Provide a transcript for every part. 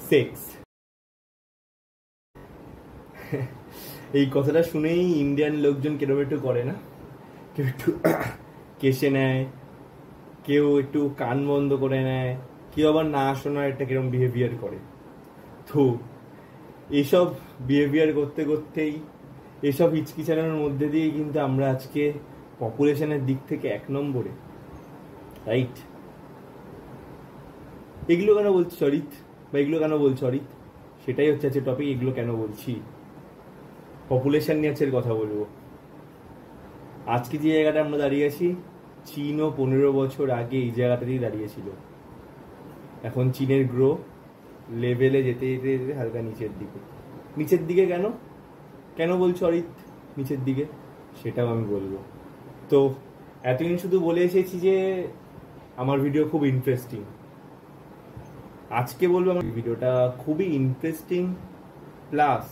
Sex. এই কথাটা শুনেই ইন্ডিয়ান লোকজন কেরম একটু করে না, কেউ একটু কেসে নেয়, কেউ একটু কান বন্ধ করে নেয়, কেউ আবার না শোনার একটা কিরম বিহেভিয়ার করে। তো এইসব বিহেভিয়ার করতে করতেই, এসব হিচকিচানোর মধ্যে দিয়েই কিন্তু আমরা আজকে পপুলেশনের দিক থেকে 1 নম্বরে, রাইট? এগুলো কেন বলছি অরিত, বা এগুলো কেন বলছি অরিত, সেটাই হচ্ছে আজকে টপিক। এগুলো কেন বলছি, পপুলেশন নিয়ে আজকের কথা বলবো। আজকে যে জায়গাটা আমরা দাঁড়িয়ে আছি, চীনও 15 বছর আগে এই জায়গাটাতেই দাঁড়িয়েছিল। এখন চীনের গ্রো লেভেলে যেতে যেতে যেতে হালকা নিচের দিকে। নিচের দিকে কেন কেন বলছো অরিত নিচের দিকে, সেটাও আমি বলবো। তো এতদিন শুধু বলে এসেছি যে আমার ভিডিও খুব ইন্টারেস্টিং। আজকে বলবো আমার ভিডিওটা খুবই ইন্টারেস্টিং প্লাস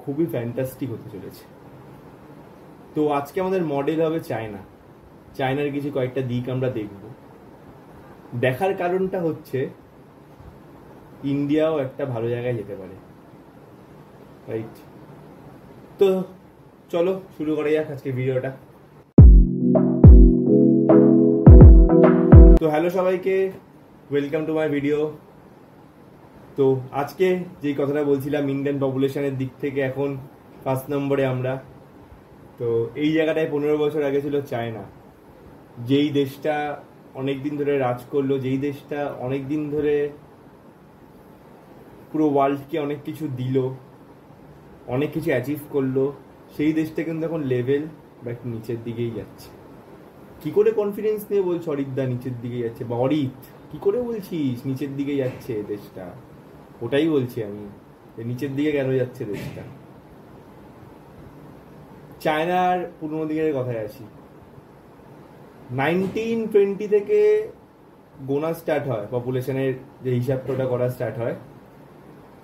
খুবই ফ্যান্টাস্টিক হতে চলেছে। তো আজকে আমাদের মডেল হবে চায়না। চায়নার কিছু কয়েকটা দিক আমরা দেখব। দেখার কারণটা হচ্ছে ইন্ডিয়াও একটা ভালো জায়গায় যেতে পারে, রাইট? তো চলো শুরু করা যাক আজকে ভিডিওটা। তো হ্যালো সবাইকে, ওয়েলকাম টু মাই ভিডিও। তো আজকে যেই কথাটা বলছিলাম, ইন্ডিয়ান পপুলেশনের দিক থেকে এখন 1 নম্বরে আমরা। তো এই জায়গাটায় 15 বছর আগে ছিল চায়না, যেই দেশটা অনেকদিন ধরে রাজ করলো, যেই দেশটা অনেকদিন ধরে পুরো ওয়ার্ল্ডকে অনেক কিছু দিল, অনেক কিছু অ্যাচিভ করলো, সেই দেশটা কিন্তু এখন লেভেল বা একটু নিচের দিকেই যাচ্ছে। কি করে কনফিডেন্স নিয়ে বলছো অরিতদা নিচের দিকে যাচ্ছে, বা অরিত কি করে বলছিস নিচের দিকে যাচ্ছে দেশটা? ওটাই বলছি আমি, নিচের দিকে কেন যাচ্ছে দেশটা। চায়নার পুরোনো দিকের কথায় আসি। 1920 থেকে গোনা স্টার্ট হয়, পপুলেশনের যে হিসাবটা করা স্টার্ট হয়,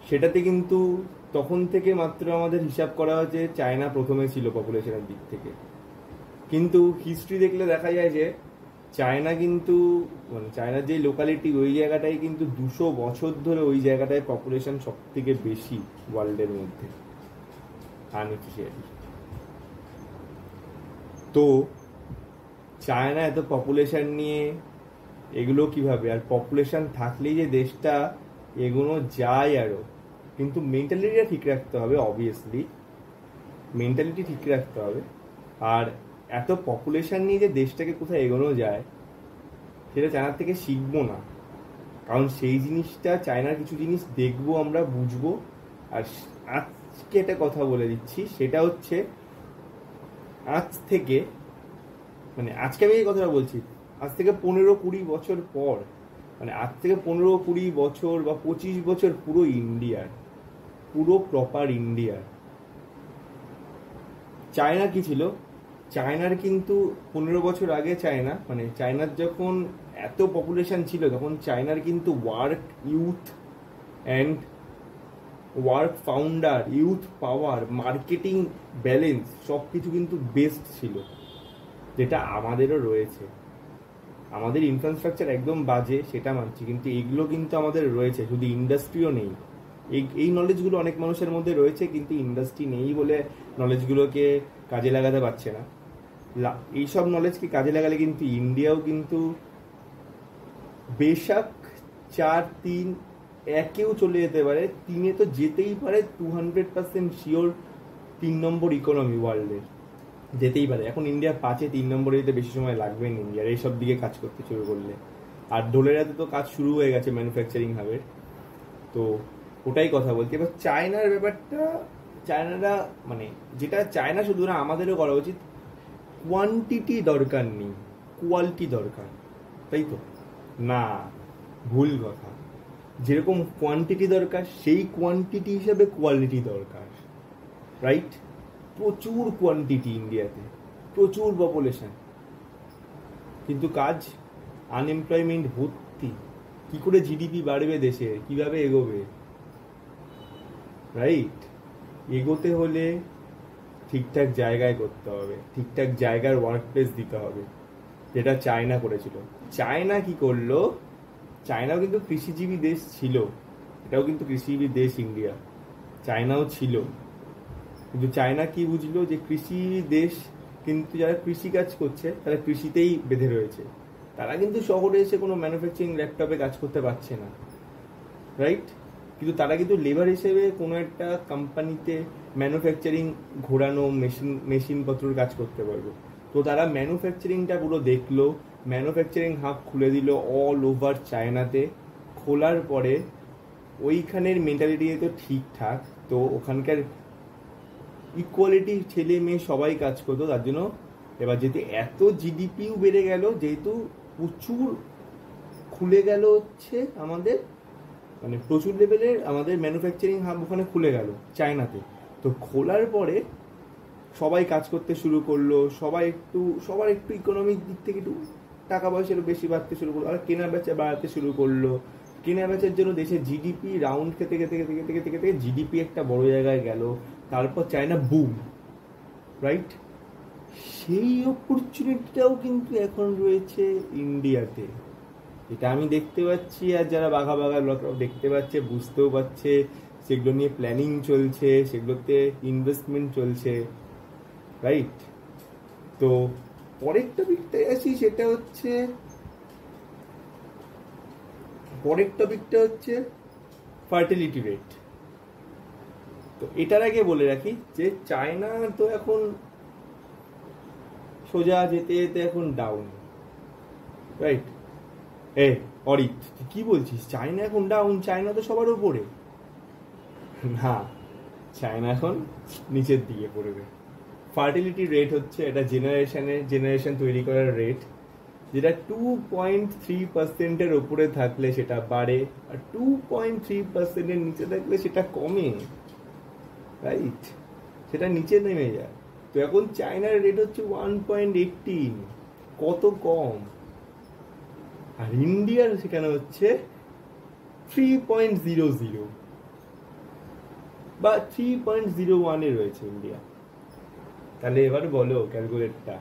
সেটাতে কিন্তু তখন থেকে মাত্র আমাদের হিসাব করা হয়েছে চায়না প্রথমে ছিল পপুলেশনের দিক থেকে। কিন্তু হিস্ট্রি দেখলে দেখা যায় যে চায়না কিন্তু, মানে চায়নার যে লোকালিটি, ওই জায়গাটাই কিন্তু 200 বছর ধরে ওই জায়গাটায় পপুলেশন সব থেকে বেশি ওয়ার্ল্ডের মধ্যে আনঅফিসিয়ালি। তো চায়না এত পপুলেশন নিয়ে এগুলো কিভাবে, আর পপুলেশন থাকলেই যে দেশটা এগুলো যায় আরো, কিন্তু মেন্টালিটিটা ঠিক রাখতে হবে। অবভিয়াসলি মেন্টালিটি ঠিক রাখতে হবে। আর এত পপুলেশন নিয়ে যে দেশটাকে কোথায় এগোনো যায়, সেটা চায়নার থেকে শিখবো না, কারণ সেই জিনিসটা চায়নার কিছু জিনিস দেখবো, আমরা বুঝবো। আর আজকে একটা কথা বলে দিচ্ছি, সেটা হচ্ছে আজ থেকে, মানে আজকে আমি এই কথাটা বলছি, আজ থেকে 15-20 বছর পর, মানে আজ থেকে 15-20 বছর বা 25 বছর পুরো ইন্ডিয়ার, পুরো প্রপার ইন্ডিয়ার। চায়না কি ছিল, চায়নার কিন্তু 15 বছর আগে চায়না, মানে চায়নার যখন এত পপুলেশন ছিল, তখন চায়নার কিন্তু work youth and work founder, youth power, marketing balance সব কিছু কিন্তু বেস্ট ছিল, যেটা আমাদেরও রয়েছে। আমাদের ইনফ্রাস্ট্রাকচার একদম বাজে, সেটা মানছি, কিন্তু এগুলো কিন্তু আমাদের রয়েছে। শুধু ইন্ডাস্ট্রিও নেই, এই নলেজগুলো অনেক মানুষের মধ্যে রয়েছে, কিন্তু ইন্ডাস্ট্রি নেই বলে নলেজগুলোকে কাজে লাগাতে পারছে না। এইসব নলেজকে কাজে লাগালে কিন্তু ইন্ডিয়াও কিন্তু বেশাক 4-3 একেও চলে যেতে পারে, 3-এ তো যেতেই পারে, 200% শিওর 3 নম্বর ইকোনমি ওয়ার্ল্ডের যেতেই পারে। এখন ইন্ডিয়া 5-এ 3 নম্বরে যেতে বেশি সময় লাগবে না ইন্ডিয়ার, এইসব দিকে কাজ করতে শুরু করলে। আর ডোলেরাতে তো কাজ শুরু হয়ে গেছে ম্যানুফ্যাকচারিং হাবে। তো ওটাই কথা বলছি। এবার চায়নার ব্যাপারটা, চায়নারা মানে যেটা চায়না শুধু না, আমাদেরও করা উচিত, কোয়ান্টিটি দরকার নেই, কোয়ালিটি দরকার, তাই তো না? ভুল কথা। যেরকম কোয়ান্টিটি দরকার, সেই কোয়ান্টিটি হিসাবে কোয়ালিটি দরকার, রাইট? প্রচুর কোয়ান্টিটি ইন্ডিয়াতে, প্রচুর পপুলেশন, কিন্তু কাজ, আনএমপ্লয়মেন্ট ভর্তি। কি করে জিডিপি বাড়বে দেশে, কিভাবে এগোবে, রাইট? এগোতে হলে ঠিকঠাক জায়গায় করতে হবে, ঠিকঠাক জায়গার ওয়ার্ক প্লেস দিতে হবে, যেটা চায়না করেছিল। চায়না কি করলো, চায়নাও কিন্তু কৃষিজীবী দেশ ছিল, এটাও কিন্তু কৃষি দেশ ইন্ডিয়া, চায়নাও ছিল, কিন্তু চায়না কি বুঝলো যে কৃষি দেশ, কিন্তু যারা কৃষি কাজ করছে তারা কৃষিতেই বেঁধে রয়েছে, তারা কিন্তু শহরে এসে কোনো ম্যানুফ্যাকচারিং ল্যাপটপে কাজ করতে পারছে না, রাইট? কিন্তু তারা কিন্তু লেবার হিসেবে কোনো একটা কোম্পানিতে ম্যানুফ্যাকচারিং ঘোরানো মেশিনপত্রের কাজ করতে পারবে। তো তারা ম্যানুফ্যাকচারিংটা পুরো দেখলো, ম্যানুফ্যাকচারিং হাব খুলে দিল অল ওভার চায়নাতে। খোলার পরে ওইখানের মেন্টালিটি তো ঠিকঠাক, তো ওখানকার ইকুয়ালিটি, ছেলে মেয়ে সবাই কাজ করতো, তার জন্য এবার যেহেতু এত জিডিপিও বেড়ে গেল, যেহেতু প্রচুর খুলে গেল হচ্ছে আমাদের, মানে প্রচুর লেভেলের আমাদের ম্যানুফ্যাকচারিং হাব ওখানে খুলে গেল চায়নাতে। তো খোলার পরে সবাই কাজ করতে শুরু করলো, সবার একটু ইকোনমিক দিক থেকে একটু টাকা পয়সা একটু বেশি বাড়তে শুরু করলো, আর কেনা বেচা বাড়াতে শুরু করলো। কেনা বেচার জন্য দেশের জিডিপি রাউন্ড খেতে খেতে খেতে খেতে খেতে খেতে জিডিপি একটা বড় জায়গায় গেল। তারপর চায়না বুম, রাইট? সেই অপরচুনিটিটাও কিন্তু এখন রয়েছে ইন্ডিয়াতে, এটা আমি দেখতে পাচ্ছি, আর যারা বাঘা বাঘা লোকরাও দেখতে পাচ্ছে, বুঝতেও পারছে, সেগুলো নিয়ে প্ল্যানিং চলছে, সেগুলোতে ইনভেস্টমেন্ট চলছে, রাইট? তো পরের টপিকটায় আসি, সেটা হচ্ছে ফার্টিলিটি রেট। তো এটার আগে বলে রাখি যে চায়না তো এখন সোজা যেতে যেতে এখন ডাউন, রাইট? অরিত তুই কি বলছিস, চায়না এখন ডাউন? চায়না তো সবার উপরে। না, চায়না এখন নিচের দিকে পড়বে। ফার্টিলিটি রেট হচ্ছে এটা জেনারেশন তৈরি করার রেট, যেটা 2.3%-এর উপরে থাকলে সেটা বাড়ে, আর 2.3%-এর নিচে থাকলে সেটা কমে, রাইট? সেটা নিচে নেমে যায়। তো এখন চায়নার রেট হচ্ছে 1.18, কত কম। আর ইন্ডিয়ার সেখানে হচ্ছে 3.00 বা 3.01-এ রয়েছে ইন্ডিয়া। তাহলে এবার বলো ক্যালকুলেটটা,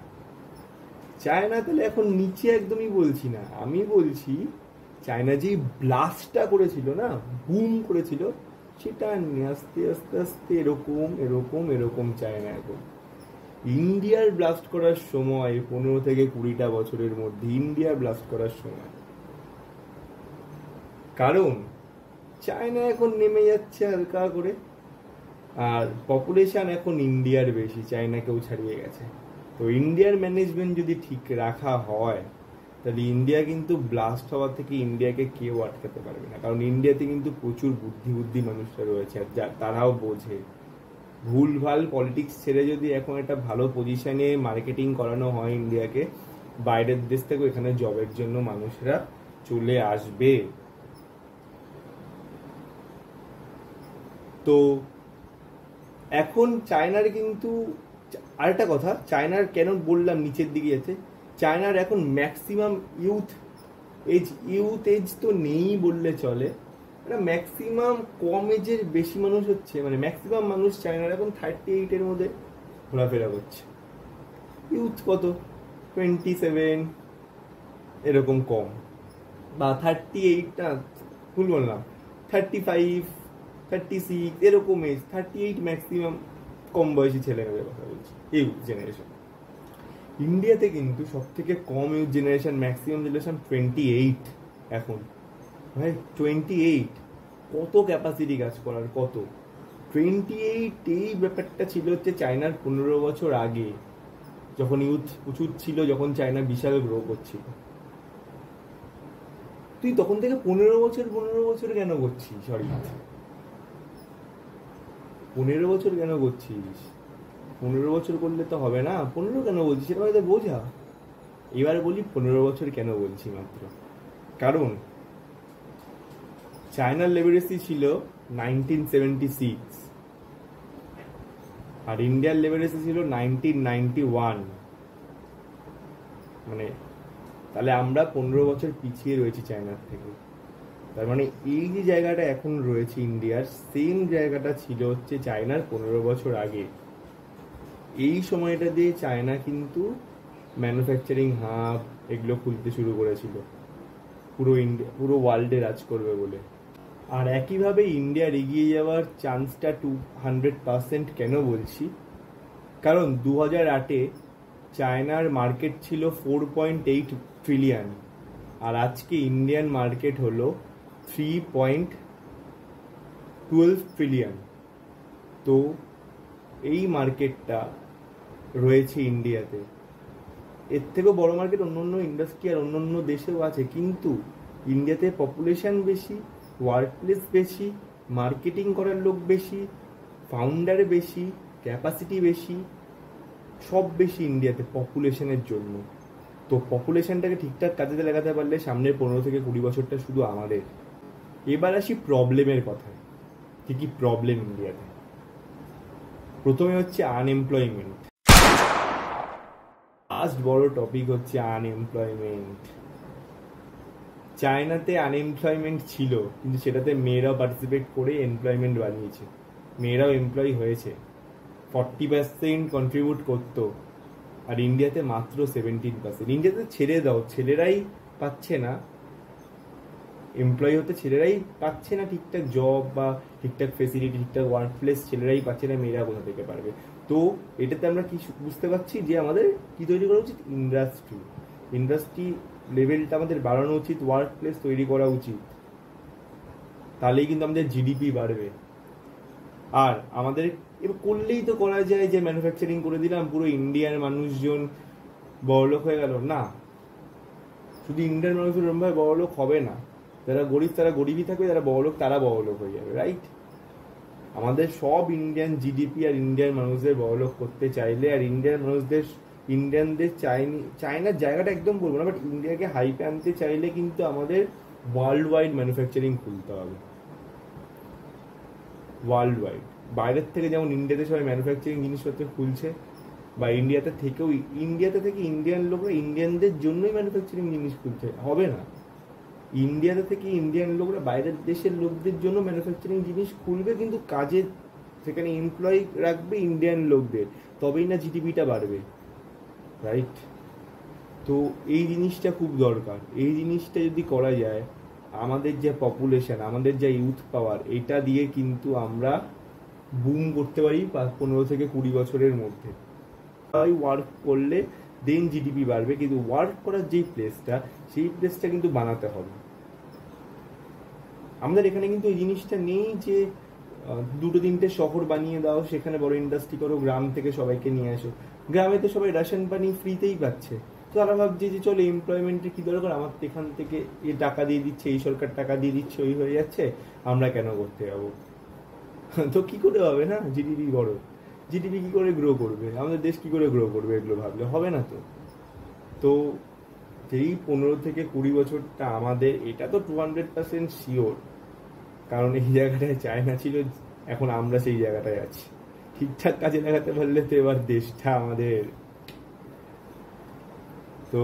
চায়না তাহলে এখন নিচে একদমই বলছি না, আমি বলছি চায়না যে ব্লাস্টটা করেছিল না, বুম করেছিল, সেটা আস্তে আস্তে আস্তে এরকম এরকম এরকম চায়না এখন। ইন্ডিয়ার ব্লাস্ট করার সময় 15 থেকে 20টা বছরের মধ্যে ইন্ডিয়ার ব্লাস্ট করার সময়, কারণ চায়না এখন নেমে যাচ্ছে হালকা করে, আর পপুলেশন এখন ইন্ডিয়ার বেশি, চায়নাকেও ছাড়িয়ে গেছে। তো ইন্ডিয়ার ম্যানেজমেন্ট যদি ঠিক রাখা হয়, তাহলে ইন্ডিয়া কিন্তু ব্লাস্ট হওয়ার থেকে ইন্ডিয়াকে কেউ আটকাতে পারবে না, কারণ ইন্ডিয়াতে কিন্তু প্রচুর বুদ্ধি মানুষরা রয়েছে, আর তারাও বোঝে। ভুলভাল পলিটিক্স ছেড়ে যদি এখন একটা ভালো পজিশনে মার্কেটিং করানো হয় ইন্ডিয়াকে, বাইরের দেশ থেকে এখানে জবের জন্য মানুষরা চলে আসবে। তো এখন চায়নার কিন্তু আরেকটা কথা, চায়নার কেন বললাম নিচের দিকে যাচ্ছে, চায়নার এখন ম্যাক্সিমাম ইউথ এজ তো নেই বললে চলে, ম্যাক্সিমাম কম এজের বেশি মানুষ হচ্ছে, মানে ম্যাক্সিমাম মানুষ চায়নার এখন 38-এর মধ্যে ঘোরাফেরা করছে। ইউথ কত 27 এরকম কম, বা 38, না ভুল বললাম, 35, 36 এরকম এজ, 38 ম্যাক্সিমাম কম বয়সী ছেলে মেয়েদের কথা বলছি, ইউথ জেনারেশন। ইন্ডিয়াতে কিন্তু সব থেকে কম ইউথ জেনারেশন, ম্যাক্সিমাম জেনারেশন 28 এখন, ভাই 28, কত ক্যাপাসিটি কাজ করার, কত 28। এই ব্যাপারটা ছিল হচ্ছে চায়নার 15 বছর আগে, যখন ইউথ প্রচুর ছিল, যখন চায়না বিশাল গ্রো করছিল। তুই তখন থেকে 15 বছর কেন করছিস? সরি, 15 বছর কেন করছিস? 15 বছর করলে তো হবে না, 15 কেন বলছিস সেটা হয়তো বোঝা। এবার বলি 15 বছর কেন বলছি মাত্র, কারণ চায়নার লিটারেসি ছিল 1976, আর ইন্ডিয়ার লিটারেসি ছিল 1991, মানে তাহলে আমরা 15 বছর পিছিয়ে রয়েছি চায়নার থেকে। তার মানে এই যে জায়গাটা এখন রয়েছে ইন্ডিয়ার, সেম জায়গাটা ছিল হচ্ছে চায়নার 15 বছর আগে। এই সময়টা দিয়ে চায়না কিন্তু ম্যানুফ্যাকচারিং হাব এগুলো খুলতে শুরু করেছিল, পুরো ওয়ার্ল্ডে রাজ করবে বলে। আর একইভাবে ইন্ডিয়ার এগিয়ে যাওয়ার চান্সটা 200% কেন বলছি, কারণ 2008-এ চায়নার মার্কেট ছিল 4.8 ট্রিলিয়ন, আর আজকে ইন্ডিয়ান মার্কেট হলো 3.12 ট্রিলিয়ন। তো এই মার্কেটটা রয়েছে ইন্ডিয়াতে। এর থেকেও বড় মার্কেট অন্য অন্য ইন্ডাস্ট্রি আর অন্য অন্য দেশেও আছে, কিন্তু ইন্ডিয়াতে পপুলেশন বেশি, ওয়ার্ক প্লেস বেশি, মার্কেটিং করার লোক বেশি, ফাউন্ডার বেশি, ক্যাপাসিটি বেশি, সব বেশি ইন্ডিয়াতে পপুলেশনের জন্য। তো পপুলেশনটাকে ঠিকঠাক কাজে লাগাতে পারলে সামনের 15 থেকে 20 বছরটা শুধু আমাদের। এবার আসি প্রবলেমের কথায়। কি কি প্রবলেম ইন্ডিয়াতে? প্রথমে হচ্ছে আনএমপ্লয়মেন্ট। ফার্স্ট বড় টপিক হচ্ছে আনএমপ্লয়মেন্ট। চায়নাতে আনএমপ্লয়মেন্ট ছিল, কিন্তু সেটাতে মেয়েরাও পার্টিসিপেট করে এমপ্লয়মেন্ট বানিয়েছে, মেয়েরাও এমপ্লয় হয়েছে, 40% কন্ট্রিবিউট করতো। আর ইন্ডিয়াতে মাত্র 17%। ইন্ডিয়াতে ছেড়ে দাও, ছেলেরাই পাচ্ছে না এমপ্লয় হতে, ছেলেরাই পাচ্ছে না ঠিকঠাক জব বা ঠিকঠাক ফেসিলিটি, ঠিকঠাক ওয়ার্ক প্লেস ছেলেরাই পাচ্ছে না, মেয়েরা কোথা থেকে পারবে? তো এটাতে আমরা কি বুঝতে পারছি যে আমাদের কি তৈরি করা উচিত? ইন্ডাস্ট্রি লেভেলটা আমাদের বাড়ানো উচিত, ওয়ার্ক প্লেস তৈরি করা উচিত, তাহলেই কিন্তু আমাদের জিডিপি বাড়বে। আর আমাদের এবার করলেই তো করা যায় যে ম্যানুফ্যাকচারিং করে দিলাম, পুরো ইন্ডিয়ার মানুষজন বড়লোক হয়ে গেল। না, শুধু ইন্ডিয়ান মানুষজন এরকমভাবে বড়লোক হবে না। যারা গরিব তারা গরিবই থাকবে, যারা বড়লোক তারা বড়লোক হয়ে যাবে, রাইট? আমাদের সব ইন্ডিয়ান জিডিপি আর ইন্ডিয়ান মানুষদের বড়লোক করতে চাইলে, আর ইন্ডিয়ানদের চায়নার জায়গাটা একদম বলবো না, বাট ইন্ডিয়াকে হাইপে আনতে চাইলে কিন্তু আমাদের ওয়ার্ল্ড ওয়াইড ম্যানুফ্যাকচারিং খুলতে হবে। ওয়ার্ল্ড ওয়াইড, বাইরের থেকে যেমন ইন্ডিয়াতে সবাই ম্যানুফ্যাকচারিং জিনিসপত্র খুলছে, বা ইন্ডিয়াতে থেকে ইন্ডিয়ান লোকরা ইন্ডিয়ানদের জন্যই ম্যানুফ্যাকচারিং জিনিস খুলছে, হবে না। ইন্ডিয়াতে থেকে ইন্ডিয়ান লোকরা বাইরের দেশের লোকদের জন্য ম্যানুফ্যাকচারিং জিনিস খুলবে, কিন্তু কাজে সেখানে এমপ্লয় রাখবে ইন্ডিয়ান লোকদের, তবেই না জিডিপিটা বাড়বে, রাইট? তো এই জিনিসটা খুব দরকার। এই জিনিসটা যদি করা যায়, আমাদের যে পপুলেশন, আমাদের যে ইউথ পাওয়ার, এটা দিয়ে কিন্তু আমরা বুম করতে পারি 15 থেকে 20 বছরের মধ্যে। ওয়ার্ক করলে দেন জিডিপি বাড়বে, কিন্তু ওয়ার্ক করার যেই প্লেসটা, সেই প্লেসটা কিন্তু বানাতে হবে। আমাদের এখানে কিন্তু এই জিনিসটা নেই যে 2-3টে শহর বানিয়ে দাও, সেখানে বড় ইন্ডাস্ট্রি করো, গ্রাম থেকে সবাইকে নিয়ে আসো। গ্রামে তো সবাই রেশন পানি ফ্রিতেই পাচ্ছে, তো তারা ভাবছে যে চলো এমপ্লয়মেন্টের কি দরকার, আমার এখান থেকে এই টাকা দিয়ে দিচ্ছে, এই সরকার টাকা দিয়ে দিচ্ছে, ওই হয়ে যাচ্ছে, আমরা কেন করতে যাবো? তো কি করে হবে? না, জিডিপি কি করে গ্রো করবে, আমাদের দেশ কি করে গ্রো করবে, এগুলো ভাবলে হবে না। তো এই 15 থেকে 20 বছরটা আমাদের, এটা তো 200% শিওর, কারণ এই জায়গাটায় চায়না ছিল, এখন আমরা সেই জায়গাটায় আছি। ঠিকঠাক কাজে লাগাতে পারলে তো এবার দেশটা আমাদের। তো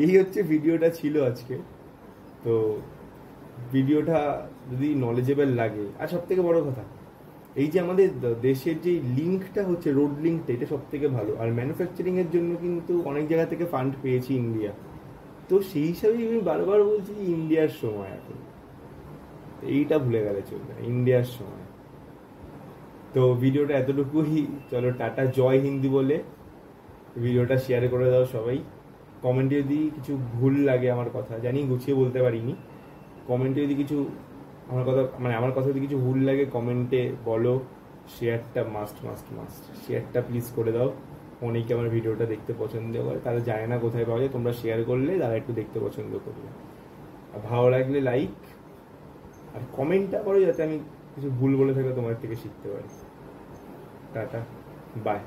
এই হচ্ছে ভিডিওটা ছিল আজকে। তো ভিডিওটা যদি নলেজেবল লাগে, আর সব থেকে বড় কথা, এই যে আমাদের দেশের যে লিঙ্কটা হচ্ছে, রোড লিঙ্কটা, এটা সব থেকে ভালো। আর ম্যানুফ্যাকচারিং এর জন্য কিন্তু অনেক জায়গা থেকে ফান্ড পেয়েছি ইন্ডিয়া। তো সেই হিসাবেই আমি বারবার বলছি ইন্ডিয়ার সময় এখন, এইটা ভুলে গেলে চলবে না, ইন্ডিয়ার সময়। তো ভিডিওটা এতটুকুই, চলো টাটা, জয় হিন্দি বলে ভিডিওটা শেয়ার করে দাও সবাই। কমেন্টে যদি কিছু ভুল লাগে, আমার কথা জানি গুছিয়ে বলতে পারিনি, কমেন্টে যদি কিছু আমার কথা যদি কিছু ভুল লাগে কমেন্টে বলো। শেয়ারটা মাস্ট, শেয়ারটা প্লিজ করে দাও। অনেকে আমার ভিডিওটা দেখতে পছন্দ করে, তারা জানে না কোথায় পাওয়া যায়, তোমরা শেয়ার করলে তারা একটু দেখতে পছন্দ করবে। আর ভালো লাগলে লাইক আর কমেন্টটা করো, যাতে আমি কিছু ভুল বলে থাকলে তোমার থেকে শিখতে পারি। Tata, by.